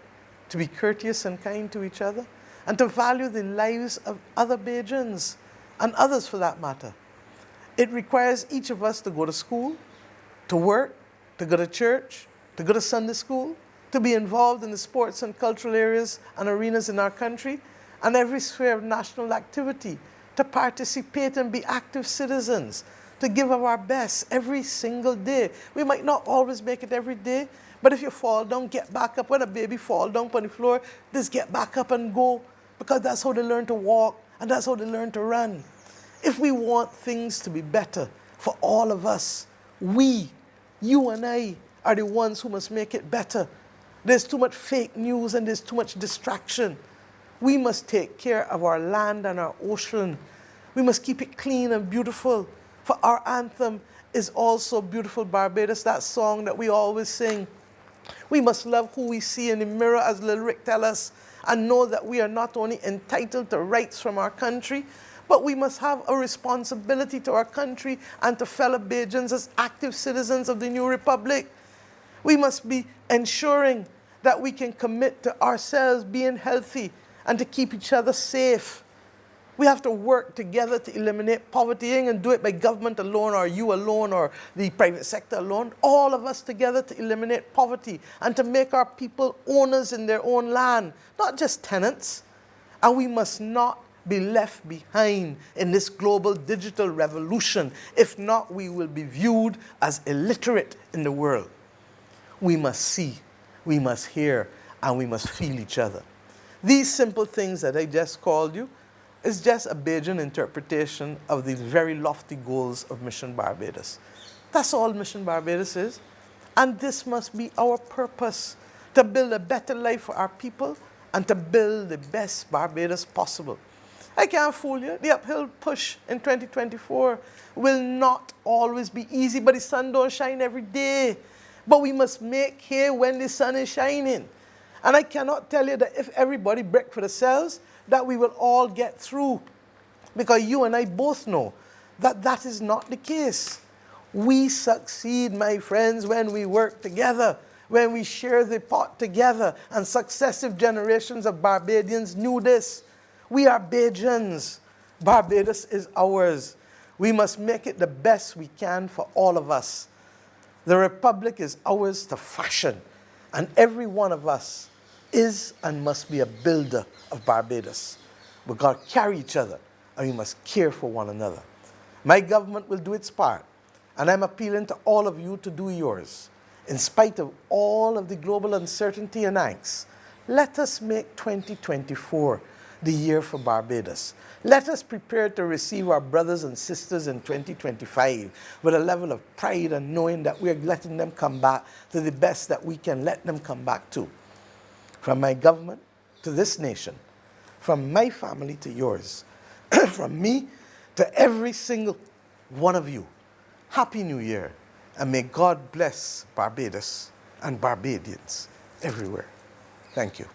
to be courteous and kind to each other, and to value the lives of other Bajans, and others for that matter. It requires each of us to go to school, to work, to go to church, to go to Sunday school, to be involved in the sports and cultural areas and arenas in our country, and every sphere of national activity, to participate and be active citizens, to give of our best every single day. We might not always make it every day, but if you fall down, get back up. When a baby falls down on the floor, just get back up and go, because that's how they learn to walk, and that's how they learn to run. If we want things to be better for all of us, we, you and I, are the ones who must make it better. There's too much fake news and there's too much distraction. We must take care of our land and our ocean. We must keep it clean and beautiful. For our anthem is also Beautiful Barbados, that song that we always sing. We must love who we see in the mirror, as Lil Rick tells us, and know that we are not only entitled to rights from our country, but we must have a responsibility to our country and to fellow Bajans as active citizens of the new republic. We must be ensuring that we can commit to ourselves being healthy and to keep each other safe. We have to work together to eliminate poverty. You ain't gonna do it by government alone or you alone or the private sector alone. All of us together to eliminate poverty and to make our people owners in their own land, not just tenants. And we must not be left behind in this global digital revolution. If not, we will be viewed as illiterate in the world. We must see, we must hear, and we must feel each other. These simple things that I just called you is just a Bajan interpretation of these very lofty goals of Mission Barbados. That's all Mission Barbados is. And this must be our purpose, to build a better life for our people and to build the best Barbados possible. I can't fool you. The uphill push in 2024 will not always be easy, but the sun don't shine every day. But we must make hay when the sun is shining. And I cannot tell you that if everybody break for themselves, that we will all get through. Because you and I both know that that is not the case. We succeed, my friends, when we work together, when we share the pot together, and successive generations of Barbadians knew this. We are Bajans. Barbados is ours. We must make it the best we can for all of us. The Republic is ours to fashion, and every one of us is and must be a builder of Barbados. We've got to carry each other, and we must care for one another. My government will do its part, and I'm appealing to all of you to do yours. In spite of all of the global uncertainty and angst, let us make 2024 the year for Barbados. Let us prepare to receive our brothers and sisters in 2025 with a level of pride and knowing that we are letting them come back to the best that we can let them come back to. From my government to this nation, from my family to yours, from me to every single one of you, Happy New Year, and may God bless Barbados and Barbadians everywhere. Thank you.